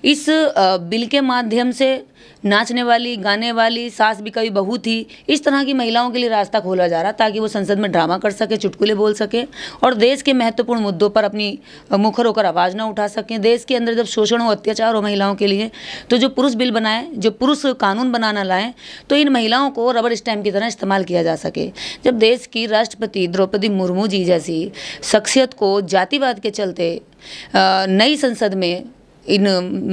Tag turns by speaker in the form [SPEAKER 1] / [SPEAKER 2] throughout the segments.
[SPEAKER 1] इस बिल के माध्यम से नाचने वाली, गाने वाली, सास भी कभी बहू थी, इस तरह की महिलाओं के लिए रास्ता खोला जा रहा ताकि वो संसद में ड्रामा कर सके, चुटकुले बोल सके और देश के महत्वपूर्ण मुद्दों पर अपनी मुखर होकर आवाज़ ना उठा सकें। देश के अंदर जब शोषण और अत्याचार हो महिलाओं के लिए, तो जो पुरुष बिल बनाए, जो पुरुष कानून बनाना लाएं, तो इन महिलाओं को रबर स्टैम्प की तरह इस्तेमाल किया जा सके। जब देश की राष्ट्रपति द्रौपदी मुर्मू जी जैसी शख्सियत को जातिवाद के चलते नई संसद में इन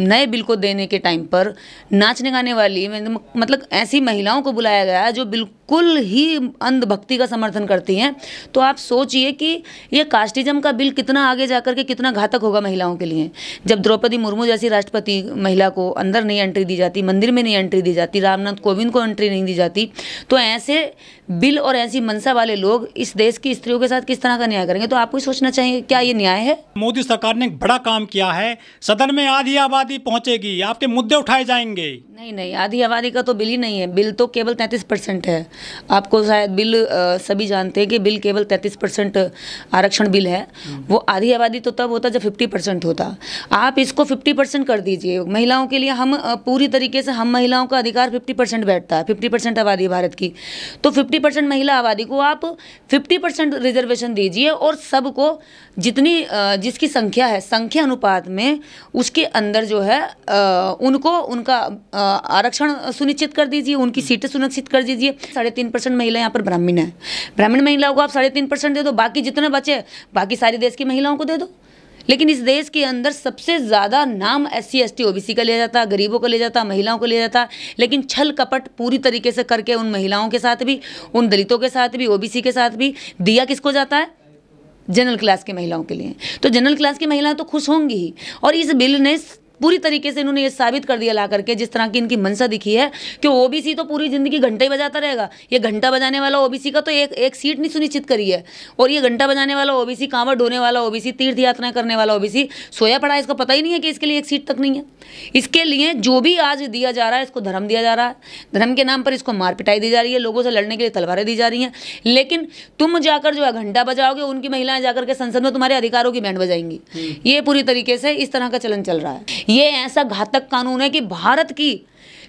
[SPEAKER 1] नए बिल को देने के टाइम पर नाचने गाने वाली मतलब ऐसी महिलाओं को बुलाया गया जो बिल्कुल ही अंधभक्ति का समर्थन करती हैं, तो आप सोचिए कि ये कास्टिज्म का बिल कितना आगे जाकर के कितना घातक होगा महिलाओं के लिए। जब द्रौपदी मुर्मू जैसी राष्ट्रपति महिला को अंदर नहीं एंट्री दी जाती, मंदिर में नहीं एंट्री दी जाती, रामनाथ कोविंद को एंट्री नहीं दी जाती, तो ऐसे बिल और ऐसी मनसा वाले लोग इस देश की स्त्रियों के साथ किस तरह का न्याय करेंगे। तो आपको सोचना चाहिए, क्या ये न्याय है?
[SPEAKER 2] मोदी सरकार ने एक बड़ा काम किया है, सदन में आधी आबादी पहुंचेगी, आपके मुद्दे उठाए जाएंगे।
[SPEAKER 1] नहीं, आधी आबादी का तो बिल ही नहीं है। बिल तो केवल 33% है। आपको शायद बिल सभी जानते हैं कि बिल केवल 33% आरक्षण बिल है। वो आधी आबादी तो तब होता जब 50% होता। आप इसको 50% कर दीजिए महिलाओं के लिए। हम पूरी तरीके से हम महिलाओं का अधिकार 50% बैठता है, 50% आबादी है भारत की, तो 50% महिला आबादी को आप 50% रिजर्वेशन दीजिए और सबको जितनी जिसकी संख्या है, संख्या अनुपात में उसके अंदर जो है उनको उनका आरक्षण सुनिश्चित कर दीजिए, उनकी सीटें सुनिश्चित कर दीजिए। 3.5% महिला यहाँ पर ब्राह्मण है, ब्राह्मण महिलाओं को आप 3.5% दे दो, बाकी जितने बचे बाकी सारी देश की महिलाओं को दे दो। लेकिन इस देश के अंदर सबसे ज़्यादा नाम SC ST OBC का लिया जाता, गरीबों को लिया जाता, महिलाओं को लिया जाता, लेकिन छल कपट पूरी तरीके से करके उन महिलाओं के साथ भी, उन दलितों के साथ भी, OBC के साथ भी दिया किसको जाता है? जनरल क्लास की महिलाओं के लिए। तो जनरल क्लास की महिलाएं तो खुश होंगी ही। और इस बिल ने पूरी तरीके से इन्होंने ये साबित कर दिया ला करके, जिस तरह की इनकी मंशा दिखी है कि OBC तो पूरी ज़िंदगी घंटा ही बजाता रहेगा। ये घंटा बजाने वाला OBC का तो एक सीट नहीं सुनिश्चित करी है। और ये घंटा बजाने वाला OBC, कांवड़ ढोने वाला OBC, तीर्थ यात्राएं करने वाला OBC सोया पड़ा है, इसको पता ही नहीं है कि इसके लिए एक सीट तक नहीं है। इसके लिए जो भी आज दिया जा रहा है, इसको धर्म दिया जा रहा है, धर्म के नाम पर इसको मार पिटाई दी जा रही है, लोगों से लड़ने के लिए तलवारें दी जा रही हैं। लेकिन तुम जाकर जो है घंटा बजाओगे, उनकी महिलाएं जाकर के संसद में तुम्हारे अधिकारों की बैंड बजाएंगी। ये पूरी तरीके से इस तरह का चलन चल रहा है। ये ऐसा तक कानून है कि भारत की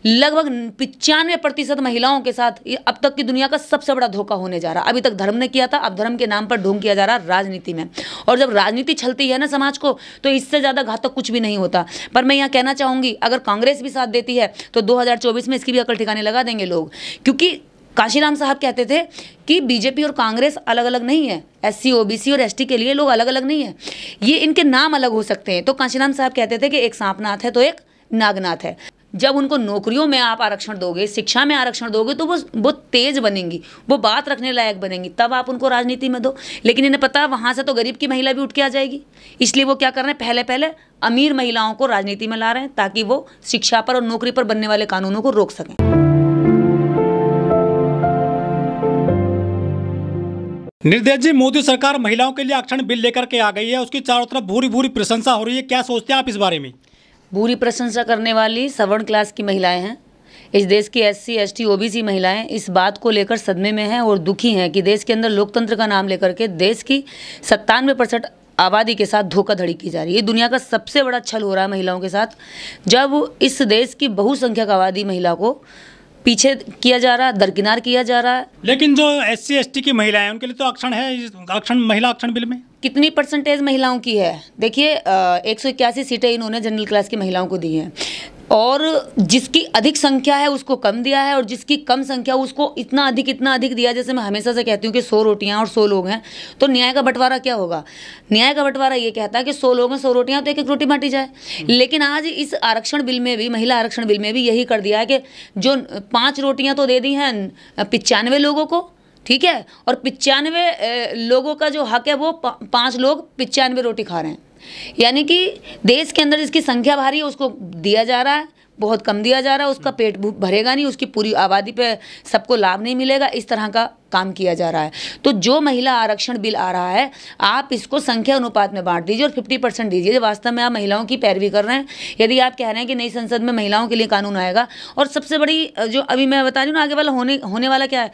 [SPEAKER 1] लगभग 95% महिलाओं के साथ ये अब तक की दुनिया का सबसे बड़ा धोखा होने जा रहा। अभी तक धर्म ने किया था, अब धर्म के नाम पर ढोंग किया जा रहा राजनीति में। और जब राजनीति छलती है ना समाज को, तो इससे ज़्यादा घातक कुछ भी नहीं होता। पर मैं यहाँ कहना चाहूँगी, अगर कांग्रेस भी साथ देती है तो 2024 में इसकी भी अकल ठिकाने लगा देंगे लोग। क्योंकि काशीराम साहब कहते थे कि बीजेपी और कांग्रेस अलग अलग नहीं है, SC OBC और ST के लिए लोग अलग अलग नहीं है, ये इनके नाम अलग हो सकते हैं। तो काशीराम साहब कहते थे कि एक सांपनाथ है तो एक नागनाथ है। जब उनको नौकरियों में आप आरक्षण दोगे, शिक्षा में आरक्षण दोगे, तो वो तेज बनेंगी, वो बात रखने लायक बनेंगी, तब आप उनको राजनीति में दो। लेकिन इन्हें पता है वहाँ से तो गरीब की महिला भी उठ के आ जाएगी, इसलिए वो क्या कर रहे हैं, पहले अमीर महिलाओं को राजनीति में ला रहे हैं ताकि वो शिक्षा पर और नौकरी पर बनने वाले कानूनों को रोक सकें।
[SPEAKER 2] निर्देश जी, मोदी सरकार महिलाओं के लिए आरक्षण बिल लेकर के आ गई है, उसकी चारों तरफ भूरी भूरी प्रशंसा हो रही है, क्या सोचते हैं आप इस बारे में?
[SPEAKER 1] बुरी प्रशंसा करने वाली सवर्ण क्लास की महिलाएं हैं। इस देश की SC ST OBC महिलाएं इस बात को लेकर सदमे में हैं और दुखी हैं कि देश के अंदर लोकतंत्र का नाम लेकर के देश की 97% आबादी के साथ धोखाधड़ी की जा रही है। ये दुनिया का सबसे बड़ा छल हो रहा है महिलाओं के साथ, जब इस देश की बहुसंख्यक आबादी महिला को पीछे किया जा रहा है, दरकिनार किया जा रहा है।
[SPEAKER 2] लेकिन जो SC ST की महिलाएं हैं उनके लिए तो आरक्षण है, आरक्षण महिला आरक्षण बिल में
[SPEAKER 1] कितनी परसेंटेज महिलाओं की है? देखिए 181 सीटें इन्होंने जनरल क्लास की महिलाओं को दी हैं, और जिसकी अधिक संख्या है उसको कम दिया है, और जिसकी कम संख्या उसको इतना अधिक दिया। जैसे मैं हमेशा से कहती हूँ कि 100 रोटियाँ और 100 लोग हैं, तो न्याय का बंटवारा क्या होगा? न्याय का बंटवारा ये कहता है कि 100 लोग हैं, 100 रोटियाँ, तो एक रोटी बांटी जाए। लेकिन आज इस आरक्षण बिल में भी, महिला आरक्षण बिल में भी यही कर दिया है कि जो 5 रोटियाँ तो दे दी हैं 95 लोगों को, ठीक है, और 95 लोगों का जो हक है वो 5 लोग 95 रोटी खा रहे हैं। यानी कि देश के अंदर जिसकी संख्या भारी है उसको दिया जा रहा है, बहुत कम दिया जा रहा है, उसका पेट भरेगा नहीं, उसकी पूरी आबादी पे सबको लाभ नहीं मिलेगा। इस तरह का काम किया जा रहा है। तो जो महिला आरक्षण बिल आ रहा है, आप इसको संख्या अनुपात में बांट दीजिए और 50% दीजिए। वास्तव में आप महिलाओं की पैरवी कर रहे हैं। यदि आप कह रहे हैं कि नई संसद में महिलाओं के लिए कानून आएगा, और सबसे बड़ी जो अभी मैं बता रही हूँ ना, आगे वाला होने वाला क्या है,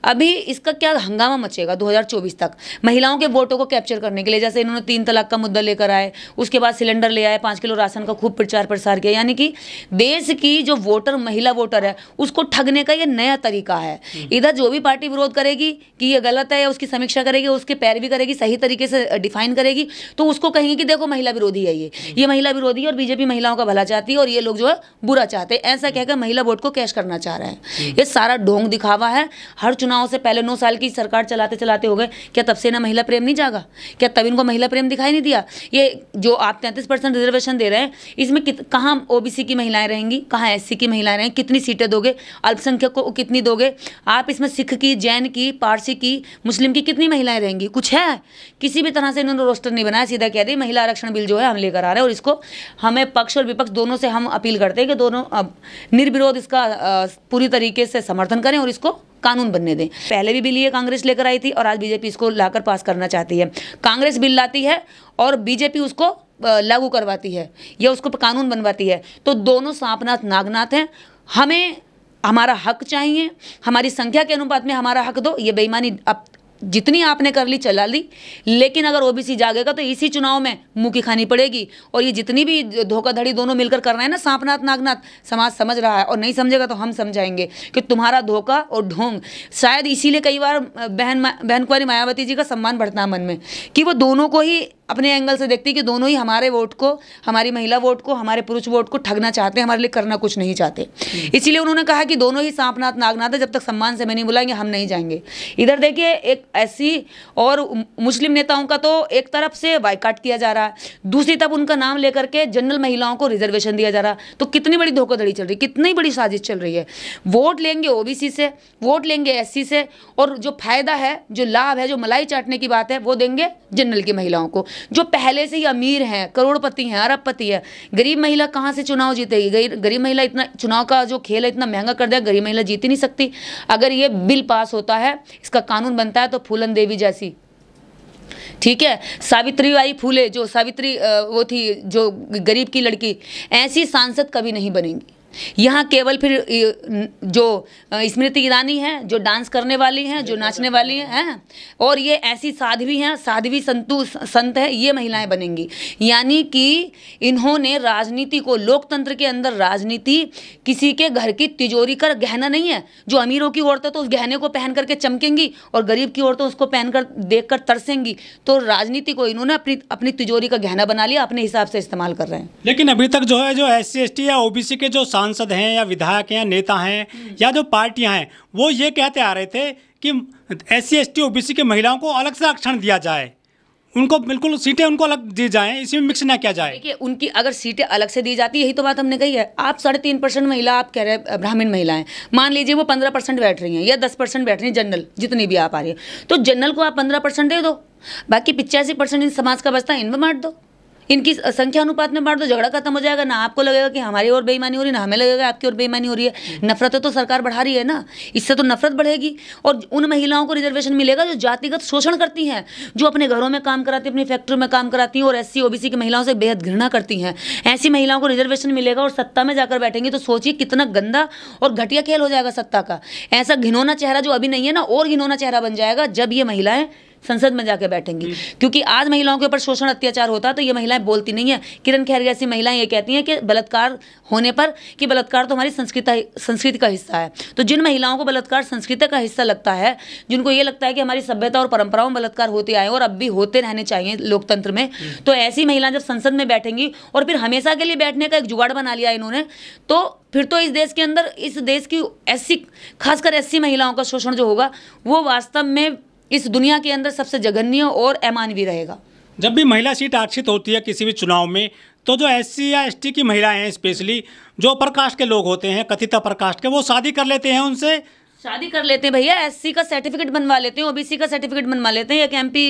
[SPEAKER 1] अभी इसका क्या हंगामा मचेगा 2024 तक महिलाओं के वोटों को कैप्चर करने के लिए। जैसे इन्होंने 3 तलाक का मुद्दा लेकर आए, उसके बाद सिलेंडर ले आए, 5 किलो राशन का खूब प्रचार प्रसार किया। यानी कि देश की जो वोटर, महिला वोटर है, उसको ठगने का ये नया तरीका है। इधर जो भी पार्टी विरोध करेगी कि ये गलत है, या उसकी समीक्षा करेगी, उसके पैरवी करेगी, सही तरीके से डिफाइन करेगी, तो उसको कहेंगे कि देखो महिला विरोधी है, ये महिला विरोधी है और बीजेपी महिलाओं का भला चाहती है और ये लोग जो है बुरा चाहते हैं। ऐसा कहकर महिला वोट को कैश करना चाह रहे हैं। ये सारा ढोंग दिखावा है। हर चुनाव से पहले 9 साल की सरकार चलाते चलाते हो गए, क्या तब से ना महिला प्रेम नहीं जागा? क्या तब इनको महिला प्रेम दिखाई नहीं दिया? ये जो आप 33% रिजर्वेशन दे रहे हैं, इसमें कहाँ ओबीसी की महिलाएं रहेंगी, कहाँ एससी की महिलाएं रहेंगी, कितनी सीटें दोगे, अल्पसंख्यक को कितनी दोगे आप? इसमें सिख की, जैन की, पारसी की, मुस्लिम की कितनी महिलाएं रहेंगी? कुछ है? किसी भी तरह से इन्होंने रोस्टर नहीं बनाया। सीधा कह दी महिला आरक्षण बिल जो है हम लेकर आ रहे हैं, और इसको हमें पक्ष और विपक्ष दोनों से हम अपील करते हैं कि दोनों निर्विरोध इसका पूरी तरीके से समर्थन करें और इसको कानून बनने दें। पहले भी बिल ये कांग्रेस लेकर आई थी और आज बीजेपी इसको लाकर पास करना चाहती है। कांग्रेस बिल लाती है और बीजेपी उसको लागू करवाती है या उसको कानून बनवाती है। तो दोनों सांपनाथ नागनाथ हैं। हमें हमारा हक चाहिए, हमारी संख्या के अनुपात में हमारा हक दो। ये बेईमानी अब जितनी आपने कर ली चला ली, लेकिन अगर ओबीसी जागेगा तो इसी चुनाव में मुंह की खानी पड़ेगी। और ये जितनी भी धोखाधड़ी दोनों मिलकर कर रहे हैं ना, सांपनाथ नागनाथ, समाज समझ रहा है और नहीं समझेगा तो हम समझाएंगे कि तुम्हारा धोखा और ढोंग। शायद इसीलिए कई बार बहन कुंवारी मायावती जी का सम्मान बढ़ता है मन में, कि वो दोनों को ही अपने एंगल से देखती कि दोनों ही हमारे वोट को, हमारी महिला वोट को, हमारे पुरुष वोट को ठगना चाहते हैं, हमारे लिए करना कुछ नहीं चाहते। इसीलिए उन्होंने कहा कि दोनों ही सांपनाथ नागनाथ है, जब तक सम्मान से मैं नहीं बुलाएंगे हम नहीं जाएंगे। इधर देखिए, एक एससी और मुस्लिम नेताओं का तो एक तरफ से बायकॉट किया जा रहा है, दूसरी तरफ उनका नाम लेकर के जनरल महिलाओं को रिजर्वेशन दिया जा रहा है। तो कितनी बड़ी धोखाधड़ी चल रही, कितनी बड़ी साजिश चल रही है। वोट लेंगे ओबीसी से, वोट लेंगे एससी से, और जो फायदा है, जो लाभ है, जो मलाई चाटने की बात है, वो देंगे जनरल की महिलाओं को, जो पहले से ही अमीर हैं, करोड़पति हैं, अरबपति है। गरीब महिला कहाँ से चुनाव जीतेगी? गरीब महिला, इतना चुनाव का जो खेल है इतना महंगा कर दिया, गरीब महिला जीत ही नहीं सकती। अगर ये बिल पास होता है, इसका कानून बनता है, तो फूलन देवी जैसी, ठीक है, सावित्री बाई फूले, जो सावित्री वो थी, जो गरीब की लड़की, ऐसी सांसद कभी नहीं बनेंगी। यहाँ केवल फिर जो स्मृति ईरानी हैं, जो डांस करने वाली हैं, जो नाचने वाली हैं, और ये ऐसी साध्वी हैं, साध्वी संत है, ये महिलाएं बनेंगी। यानी कि इन्होंने राजनीति को, लोकतंत्र के अंदर राजनीति किसी के घर की तिजोरी का गहना नहीं है। जो अमीरों की औरतें तो उस गहने को पहन करके चमकेंगी और गरीब की औरतें उसको पहनकर देखकर तरसेंगी। तो राजनीति को इन्होंने अपनी तिजोरी का गहना बना लिया, अपने हिसाब से इस्तेमाल कर रहे हैं।
[SPEAKER 2] लेकिन अभी तक जो है, जो SC ST या OBC के जो सांसद हैं या विधायक हैं या नेता हैं या जो पार्टियां हैं, वो ये कहते आ रहे थे कि SC ST OBC के महिलाओं को अलग से आरक्षण दिया जाए, उनको बिल्कुल सीटें उनको अलग दी जाएं, इसमें मिक्स ना किया जाए।
[SPEAKER 1] देखिए, उनकी अगर सीटें अलग से दी जाती, यही तो बात हमने कही है। आप 3.5% महिला आप कह रहे हैं, ब्राह्मण महिलाएं, मान लीजिए वो 15% बैठ रही हैं या 10% बैठ रही हैं, जनरल जितनी भी आप आ रही है, तो जनरल को आप 15% दे दो, बाकी 85% इन समाज का बचता है इनमें बांट दो, इनकी संख्या अनुपात में बांट दो, झगड़ा खत्म हो जाएगा। ना आपको लगेगा कि हमारी और बेईमानी हो रही है, ना हमें लगेगा आपकी और बेईमानी हो रही है। नफरतें तो सरकार बढ़ा रही है ना, इससे तो नफरत बढ़ेगी। और उन महिलाओं को रिजर्वेशन मिलेगा जो जातिगत शोषण करती हैं, जो अपने घरों में काम कराती हैं, अपनी फैक्ट्री में काम कराती हैं और SC OBC की महिलाओं से बेहद घृणा करती हैं। ऐसी महिलाओं को रिजर्वेशन मिलेगा और सत्ता में जाकर बैठेंगी, तो सोचिए कितना गंदा और घटिया खेल हो जाएगा सत्ता का। ऐसा घिनौना चेहरा जो अभी नहीं है ना, और घिनौना चेहरा बन जाएगा जब ये महिलाएं संसद में जाके बैठेंगी। क्योंकि आज महिलाओं के ऊपर शोषण अत्याचार होता है तो ये महिलाएं बोलती नहीं है। किरण खैर जैसी महिलाएं ये कहती हैं कि बलात्कार होने पर, कि बलात्कार तो हमारी संस्कृति का हिस्सा है। तो जिन महिलाओं को बलात्कार संस्कृति का हिस्सा लगता है, जिनको ये लगता है कि हमारी सभ्यता और परंपराओं में बलात्कार होते आए और अब भी होते रहने चाहिए लोकतंत्र में, तो ऐसी महिलाएं जब संसद में बैठेंगी और फिर हमेशा के लिए बैठने का एक जुगाड़ बना लिया इन्होंने, तो फिर तो इस देश के अंदर, इस देश की SC, खासकर SC महिलाओं का शोषण जो होगा वो वास्तव में इस दुनिया के अंदर सबसे जघन्य और अमानवीय रहेगा।
[SPEAKER 2] जब भी महिला सीट आरक्षित होती है किसी भी चुनाव में, तो जो SC या ST की महिलाएं हैं, स्पेशली जो अपर कास्ट के लोग होते हैं, कथित अपर कास्ट के, वो शादी कर लेते हैं, उनसे
[SPEAKER 1] शादी कर लेते हैं भैया, SC का सर्टिफिकेट बनवा लेते हैं, OBC का सर्टिफिकेट बनवा लेते हैं। एक MP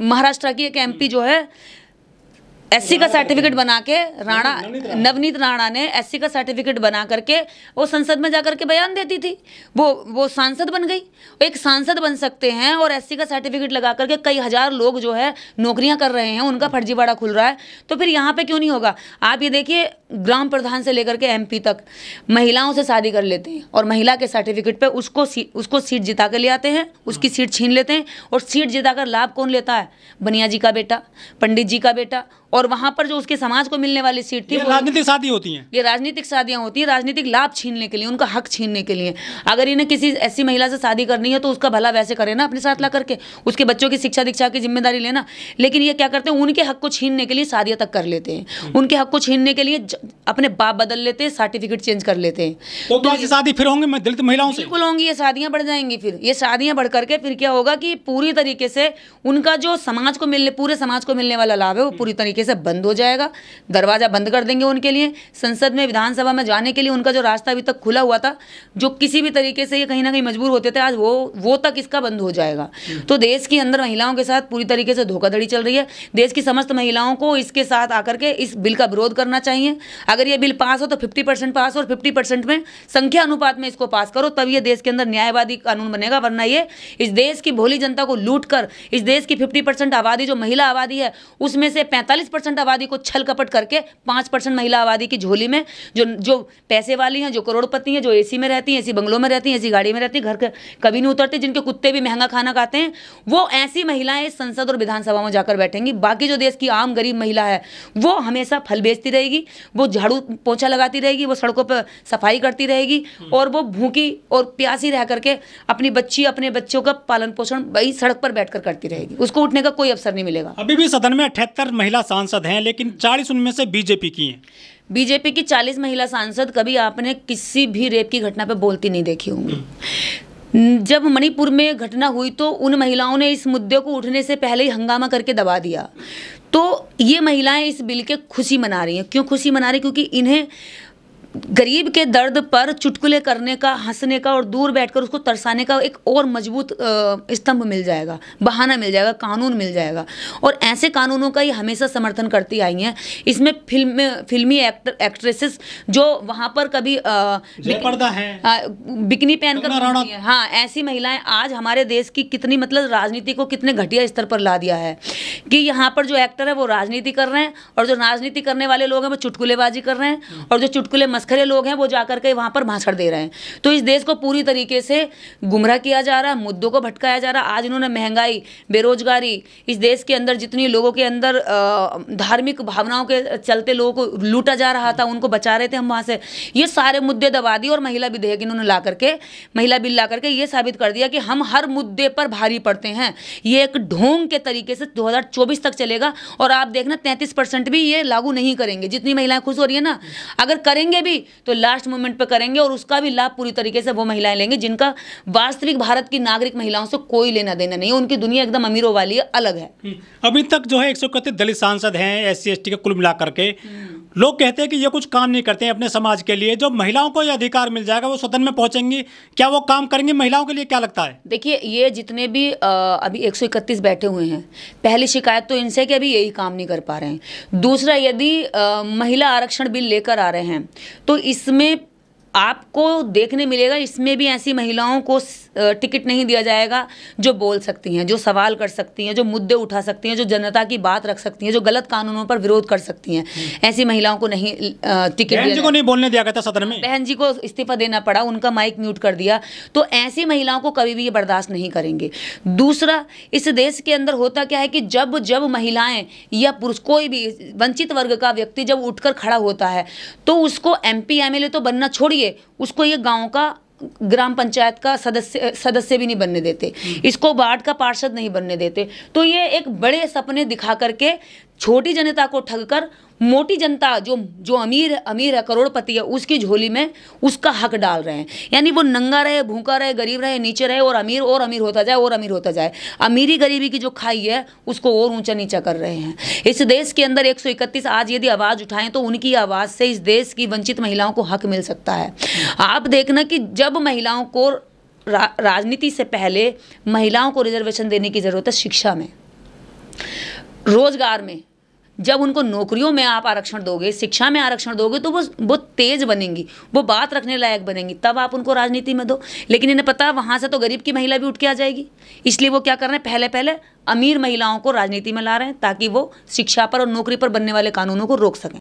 [SPEAKER 1] महाराष्ट्र की एक MP जो है, एससी का सर्टिफिकेट बना के नवनीत राणा ने एससी का सर्टिफिकेट बना करके वो संसद में जाकर के बयान देती थी। वो सांसद बन गई। एक सांसद बन सकते हैं और एससी का सर्टिफिकेट लगा करके कई हजार लोग जो है नौकरियां कर रहे हैं, उनका फर्जीवाड़ा खुल रहा है, तो फिर यहाँ पे क्यों नहीं होगा? आप ये देखिए, ग्राम प्रधान से लेकर के एमपी तक महिलाओं से शादी कर लेते हैं और महिला के सर्टिफिकेट पे उसको सीट जिता कर ले आते हैं, उसकी सीट छीन लेते हैं। और सीट जिताकर लाभ कौन लेता है? बनिया जी का बेटा, पंडित जी का बेटा। और वहां पर जो उसके समाज को मिलने वाली सीट थी,
[SPEAKER 2] राजनीतिक शादी होती हैं,
[SPEAKER 1] ये राजनीतिक शादियां होती हैं, राजनीतिक लाभ छीनने के लिए, उनका हक छीनने के लिए। अगर इन्हें किसी ऐसी महिला से शादी करनी है तो उसका भला वैसे करे ना, अपने साथ ला करके उसके बच्चों की शिक्षा दीक्षा की जिम्मेदारी लेना। लेकिन ये क्या करते हैं? उनके हक को छीनने के लिए शादियां तक कर लेते हैं, उनके हक को छीनने के लिए अपने बाप बदल लेते हैं, सर्टिफिकेट चेंज कर लेते हैं।
[SPEAKER 2] तो ऐसी शादी फिर होंगी दलित महिलाओं से?
[SPEAKER 1] बिल्कुल होंगी, ये शादियां बढ़ जाएंगी। फिर ये शादियां बढ़ करके फिर क्या होगा कि पूरी तरीके से उनका जो समाज को मिलने, पूरे समाज को मिलने वाला लाभ है वो पूरी तरीके से बंद हो जाएगा। दरवाजा बंद कर देंगे उनके लिए। संसद में, विधानसभा में जाने के लिए उनका जो रास्ता अभी तक खुला हुआ था, जो किसी भी तरीके से ये कहीं ना कहीं मजबूर होते थे, आज वो तक इसका बंद हो जाएगा। तो देश के अंदर महिलाओं के साथ पूरी तरीके से धोखाधड़ी चल रही है। देश की समस्त महिलाओं को इसके साथ आकर के इस बिल का विरोध करना चाहिए। अगर ये बिल पास हो तो 50% पास और 50% में संख्या अनुपात में इसको पास करो, तब ये देश के अंदर न्यायवादी कानून बनेगा। वरना ये इस देश की भोली जनता को लूट कर, इस देश की 50% आबादी जो महिला आबादी है उसमें से 45% आबादी को छल कपट करके 5% महिला आबादी की झोली में जो पैसे वाली हैं, जो करोड़पति हैं, जो एसी में रहती हैं, एसी बंगलों में रहती हैं, एसी गाड़ी में रहती हैं, घर कभी नहीं उतरती, जिनके कुत्ते भी महंगा खाना खाते हैं, वो ऐसी महिलाएं संसद और विधानसभा में जाकर बैठेंगी। बाकी जो देश की आम गरीब महिला है वो हमेशा फल बेचती रहेगी, वो झाड़ू पोछा लगाती रहेगी, वो सड़कों पर सफाई करती रहेगी और वो भूखी और प्यासी रह करके अपनी बच्ची, अपने बच्चों का पालन पोषण वही सड़क पर बैठकर करती रहेगी। उसको उठने का कोई अवसर नहीं मिलेगा।
[SPEAKER 2] अभी भी सदन में 78 महिला सांसद हैं, लेकिन 40 उनमें से बीजेपी की हैं।
[SPEAKER 1] बीजेपी की 40 महिला सांसद कभी आपने किसी भी रेप की घटना पे बोलती नहीं देखी होंगी। जब मणिपुर में घटना हुई तो उन महिलाओं ने इस मुद्दे को उठने से पहले ही हंगामा करके दबा दिया। तो ये महिलाएं इस बिल के खुशी मना रही हैं। क्यों खुशी मना रही? क्योंकि इन्हें गरीब के दर्द पर चुटकुले करने का, हंसने का और दूर बैठकर उसको तरसाने का एक और मजबूत स्तंभ मिल जाएगा, बहाना मिल जाएगा, कानून मिल जाएगा। और ऐसे कानूनों का ये हमेशा समर्थन करती आई हैं। इसमें फिल्मी एक्ट्रेसेस जो वहाँ पर कभी
[SPEAKER 2] पर्दा है,
[SPEAKER 1] बिकनी पहनकर घूमती हैं, हाँ, ऐसी महिलाएं आज हमारे देश की कितनी, मतलब राजनीति को कितने घटिया स्तर पर ला दिया है कि यहाँ पर जो एक्टर है वो राजनीति कर रहे हैं और जो राजनीति करने वाले लोग हैं वो चुटकुलेबाजी कर रहे हैं और जो चुटकुले खरे लोग हैं वो जाकर के वहां पर भाषण दे रहे हैं। तो इस देश को पूरी तरीके से गुमराह किया जा रहा है, मुद्दों को भटकाया जा रहा है। आज इन्होंने महंगाई, बेरोजगारी, इस देश के अंदर जितनी लोगों के अंदर धार्मिक भावनाओं के चलते लोगों को लूटा जा रहा था, उनको बचा रहे थे हम वहां से, ये सारे मुद्दे दबा दिए और महिला विधेयक इन्होंने ला करके, महिला बिल ला करके ये साबित कर दिया कि हम हर मुद्दे पर भारी पड़ते हैं। ये एक ढोंग के तरीके से 2024 तक चलेगा और आप देखना 33% भी ये लागू नहीं करेंगे। जितनी महिलाएं खुश हो रही है ना, अगर करेंगे भी तो लास्ट मोमेंट पे करेंगे और उसका भी लाभ पूरी तरीके से वो महिलाएं लेंगी जिनका वास्तविक भारत की नागरिक महिलाओं से कोई लेना देना नहीं है। उनकी दुनिया एकदम अमीरों वाली है, अलग है।
[SPEAKER 2] अभी तक जो है 131 दलित सांसद हैं SC ST के कुल मिलाकर के। लोग कहते हैं कि ये कुछ काम नहीं करते हैं अपने समाज के लिए। जो महिलाओं को ये अधिकार मिल जाएगा वो सदन में पहुंचेंगी, क्या वो काम करेंगे महिलाओं के लिए? क्या लगता है?
[SPEAKER 1] देखिए, ये जितने भी अभी 131 बैठे हुए हैं, पहली शिकायत तो इनसे कि अभी यही काम नहीं कर पा रहे हैं। दूसरा, यदि महिला आरक्षण बिल लेकर आ रहे हैं तो इसमें आपको देखने मिलेगा, इसमें भी ऐसी महिलाओं को टिकट नहीं दिया जाएगा जो बोल सकती हैं, जो सवाल कर सकती हैं, जो मुद्दे उठा सकती हैं, जो जनता की बात रख सकती हैं, जो गलत कानूनों पर विरोध कर सकती हैं। ऐसी महिलाओं को नहीं टिकट दिया।
[SPEAKER 2] बहन जी को नहीं बोलने दिया गया था सदन में,
[SPEAKER 1] बहन जी को इस्तीफा देना पड़ा, उनका माइक म्यूट कर दिया। तो ऐसी महिलाओं को कभी भी ये बर्दाश्त नहीं करेंगे। दूसरा, इस देश के अंदर होता क्या है कि जब जब महिलाएं या पुरुष, कोई भी वंचित वर्ग का व्यक्ति जब उठकर खड़ा होता है तो उसको MP MLA तो बनना छोड़िए, उसको ये गांव का, ग्राम पंचायत का सदस्य भी नहीं बनने देते, इसको वार्ड का पार्षद नहीं बनने देते। तो ये एक बड़े सपने दिखा करके छोटी जनता को ठगकर मोटी जनता जो अमीर है, करोड़पति है, उसकी झोली में उसका हक डाल रहे हैं। यानी वो नंगा रहे, भूखा रहे, गरीब रहे, नीचे रहे और अमीर होता जाए और अमीर होता जाए। अमीरी गरीबी की जो खाई है उसको और ऊंचा नीचा कर रहे हैं। इस देश के अंदर 131 आज यदि आवाज़ उठाएं तो उनकी आवाज़ से इस देश की वंचित महिलाओं को हक मिल सकता है। आप देखना कि जब महिलाओं को राजनीति से पहले महिलाओं को रिजर्वेशन देने की ज़रूरत है, शिक्षा में, रोजगार में, जब उनको नौकरियों में आप आरक्षण दोगे, शिक्षा में आरक्षण दोगे, तो वो तेज बनेंगी, वो बात रखने लायक बनेंगी, तब आप उनको राजनीति में दो। लेकिन इन्हें पता है वहाँ से तो गरीब की महिला भी उठ के आ जाएगी, इसलिए वो क्या कर रहे हैं, पहले पहले अमीर महिलाओं को राजनीति में ला रहे हैं ताकि वो शिक्षा पर और नौकरी पर बनने वाले कानूनों को रोक सकें।